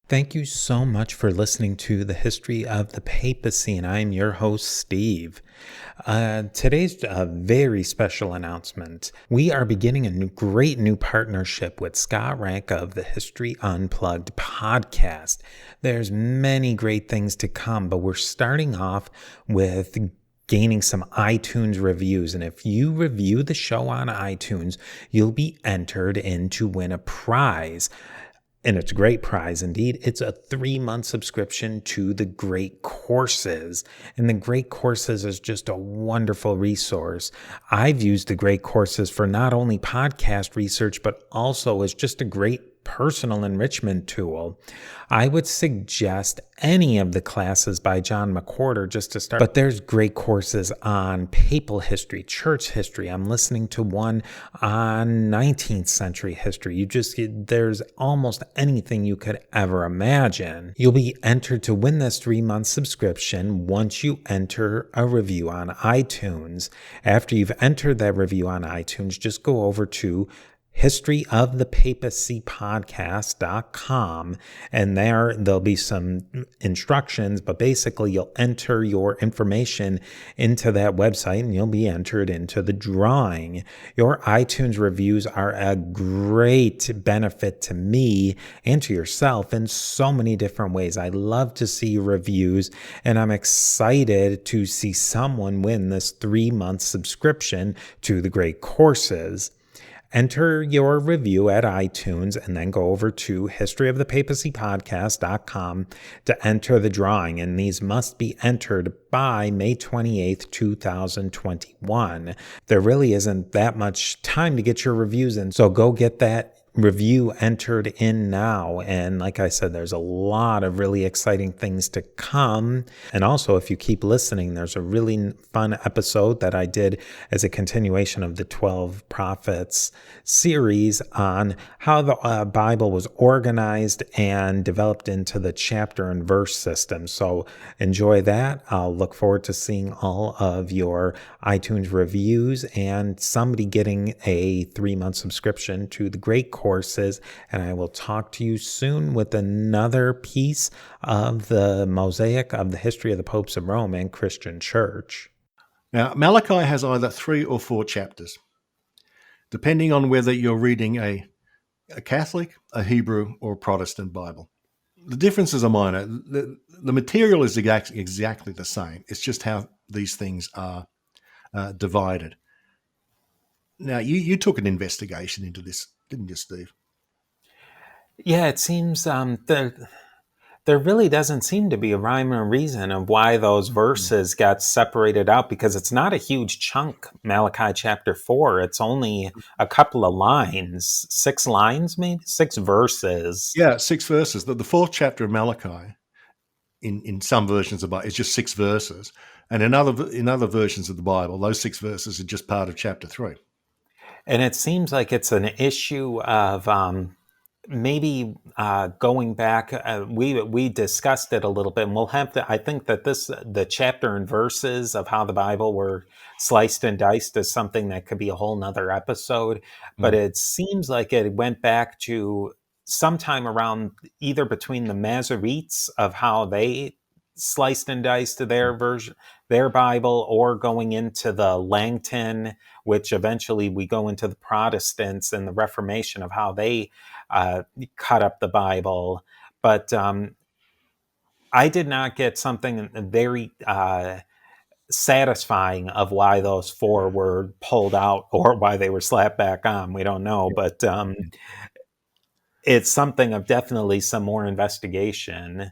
Thank you so much for listening to the History of the Papacy, and I'm your host, Steve. Today's a very special announcement. We are beginning a great new partnership with Scott Rank of the History Unplugged podcast. There's many great things to come, but we're starting off with gaining some iTunes reviews. And if you review the show on iTunes, you'll be entered in to win a prize. And it's a great prize indeed. It's a 3-month subscription to the Great Courses. And the Great Courses is just a wonderful resource. I've used the Great Courses for not only podcast research, but also as just a great personal enrichment tool. I would suggest any of the classes by John MacLeod just to start. But there's great courses on papal history, church history. I'm listening to one on 19th century history. There's almost anything you could ever imagine. You'll be entered to win this 3-month subscription once you enter a review on iTunes. After you've entered that review on iTunes, just go over to historyofthepapacypodcast.com, and there'll be some instructions, but basically you'll enter your information into that website and you'll be entered into the drawing. Your iTunes reviews are a great benefit to me and to yourself in so many different ways. I love to see reviews, and I'm excited to see someone win this 3-month subscription to the Great Courses. Enter your review at iTunes and then go over to historyofthepapacypodcast.com to enter the drawing. And these must be entered by May 28th, 2021. There really isn't that much time to get your reviews in, so go get that review entered in now. And like I said, there's a lot of really exciting things to come. And also, if you keep listening, there's a really fun episode that I did as a continuation of the 12 Prophets series on how the Bible was organized and developed into the chapter and verse system. So enjoy that. I'll look forward to seeing all of your iTunes reviews and somebody getting a 3-month subscription to the Great Courses. And I will talk to you soon with another piece of the mosaic of the history of the popes of Rome and Christian Church. Now, Malachi has either 3 or 4 chapters, depending on whether you're reading a Catholic, a Hebrew, or a Protestant Bible. The differences are minor. The material is exactly the same. It's just how these things are divided. Now, you took an investigation into this, didn't you, Steve? Yeah, it seems there really doesn't seem to be a rhyme or reason of why those verses got separated out, because it's not a huge chunk, Malachi chapter 4. It's only a couple of lines, 6 lines, maybe 6 verses. Yeah, 6 verses. The 4th chapter of Malachi, in some versions of the Bible, is just 6 verses. And in other versions of the Bible, those 6 verses are just part of chapter 3. And it seems like it's an issue of maybe going back. We discussed it a little bit, and we'll have to. I think that the chapter and verses of how the Bible were sliced and diced is something that could be a whole nother episode. But it seems like it went back to sometime around either between the Masoretes of how they sliced and diced their version, their Bible, or going into the Langton, which eventually we go into the Protestants and the Reformation of how they cut up the Bible. But I did not get something very satisfying of why those 4 were pulled out or why they were slapped back on. We don't know, but it's something of definitely some more investigation.